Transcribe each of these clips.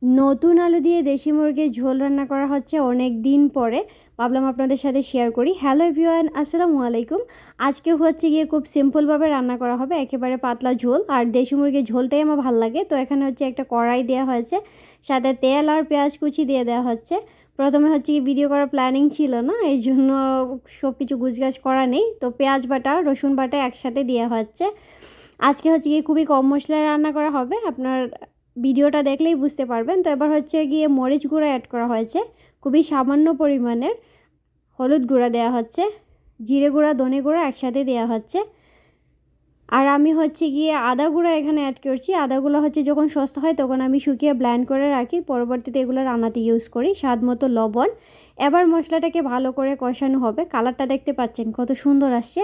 নতুন আলু দিয়ে দেশি মুরগির ঝোল রান্না করা হচ্ছে অনেক দিন পরে। ভাবলাম আপনাদের সাথে শেয়ার করি। হ্যালো এভরিওয়ান, আসসালামু আলাইকুম। আজকে হচ্ছে গিয়ে খুব সিম্পলভাবে রান্না করা হবে, একেবারে পাতলা ঝোল। আর দেশি মুরগির ঝোলটাই আমার ভালো লাগে। তো এখানে হচ্ছে একটা কড়াই দেওয়া হয়েছে, সাথে তেল আর পেঁয়াজ কুচি দিয়ে দেওয়া হচ্ছে। প্রথমে হচ্ছে কি ভিডিও করার প্ল্যানিং ছিল না, এই জন্য সব কিছু গুছগাছ করা নেই। তো পেঁয়াজ বাটা রসুন বাটা একসাথে দেওয়া হচ্ছে। আজকে হচ্ছে গিয়ে খুবই কম মশলায় রান্না করা হবে, আপনার ভিডিওটা দেখলেই বুঝতে পারবেন। তো এবার হচ্ছে গিয়ে মরিচ গুঁড়া অ্যাড করা হয়েছে, খুবই সামান্য পরিমাণের। হলুদ গুঁড়া দেওয়া হচ্ছে, জিরে গুঁড়া ধনে গুঁড়া একসাথে দেওয়া হচ্ছে। আর আমি হচ্ছে গিয়ে আদা গুঁড়া এখানে অ্যাড করছি। আদাগুলো হচ্ছে যখন সস্তা হয় তখন আমি শুকিয়ে ব্ল্যান্ড করে রাখি, পরবর্তীতে এগুলো রান্নাতে ইউজ করি। স্বাদ মতো লবণ। এবার মশলাটাকে ভালো করে কষানো হবে। কালারটা দেখতে পাচ্ছেন কত সুন্দর আসছে।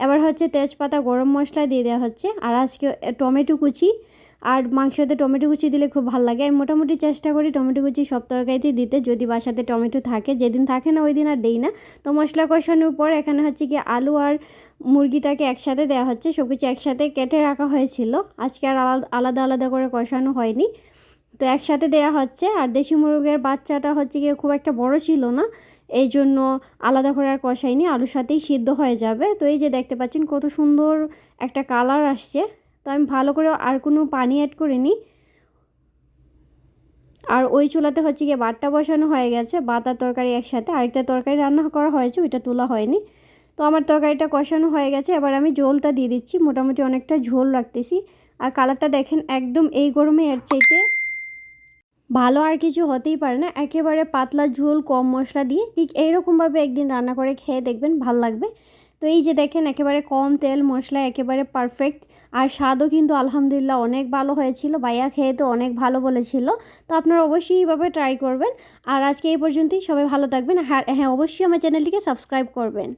এবার হচ্ছে তেজপাতা গরম মশলা দিয়ে দেওয়া হচ্ছে। আর আজকে টমেটো কুচি, আর মাংসতে টমেটো কুচি দিলে খুব ভালো লাগে। আমি মোটামুটি চেষ্টা করি টমেটো কুচি সব তরকারিতে দিতে, যদি বাসাতে টমেটো থাকে। যেদিন থাকে না ওই দিন আর দেই না। তো মশলা কষানোর পর এখানে হচ্ছে কি আলু আর মুরগিটাকে একসাথে দেওয়া হচ্ছে। সব কিছু একসাথে কেটে রাখা হয়েছিল, আজকে আর আলাদা আলাদা করে কষানো হয়নি। তো একসাথে দেওয়া হচ্ছে। আর দেশি মুরগির বাচ্চাটা হচ্ছে গিয়ে খুব একটা বড় ছিল না, এই জন্য আলাদা করে আর কষাইনি, আলুর সাথেই সিদ্ধ হয়ে যাবে। তো এই যে দেখতে পাচ্ছেন কত সুন্দর একটা কালার আসছে। তো আমি ভালো করে আর কোনো পানি অ্যাড করিনি। আর ওই চুলাতে হচ্ছে গিয়ে বাটটা বসানো হয়ে গেছে, ভাত আর তরকারি একসাথে। আরেকটা তরকারি রান্না করা হয়েছে, ওইটা তোলা হয়নি। তো আমার তরকারিটা কষানো হয়ে গেছে, এবার আমি ঝোলটা দিয়ে দিচ্ছি। মোটামুটি অনেকটা ঝোল রাখতেছি। আর কালারটা দেখেন, একদম এই গরমে এর চাইতে ভালো আর কিছু হতেই পারে না। একেবারে পাতলা ঝোল কম মশলা দিয়ে ঠিক এইরকমভাবে একদিন রান্না করে খেয়ে দেখবেন, ভাল লাগবে। তো এই যে দেখেন, একেবারে কম তেল মশলা, একেবারে পারফেক্ট। আর স্বাদও কিন্তু আলহামদুলিল্লাহ অনেক ভালো হয়েছিল। ভাইয়া খেয়ে তো অনেক ভালো বলেছিল। তো আপনারা অবশ্যই এইভাবে ট্রাই করবেন। আর আজকে এই পর্যন্তই, সবাই ভালো থাকবেন। হ্যাঁ, অবশ্যই আমার চ্যানেলটিকে সাবস্ক্রাইব করবেন।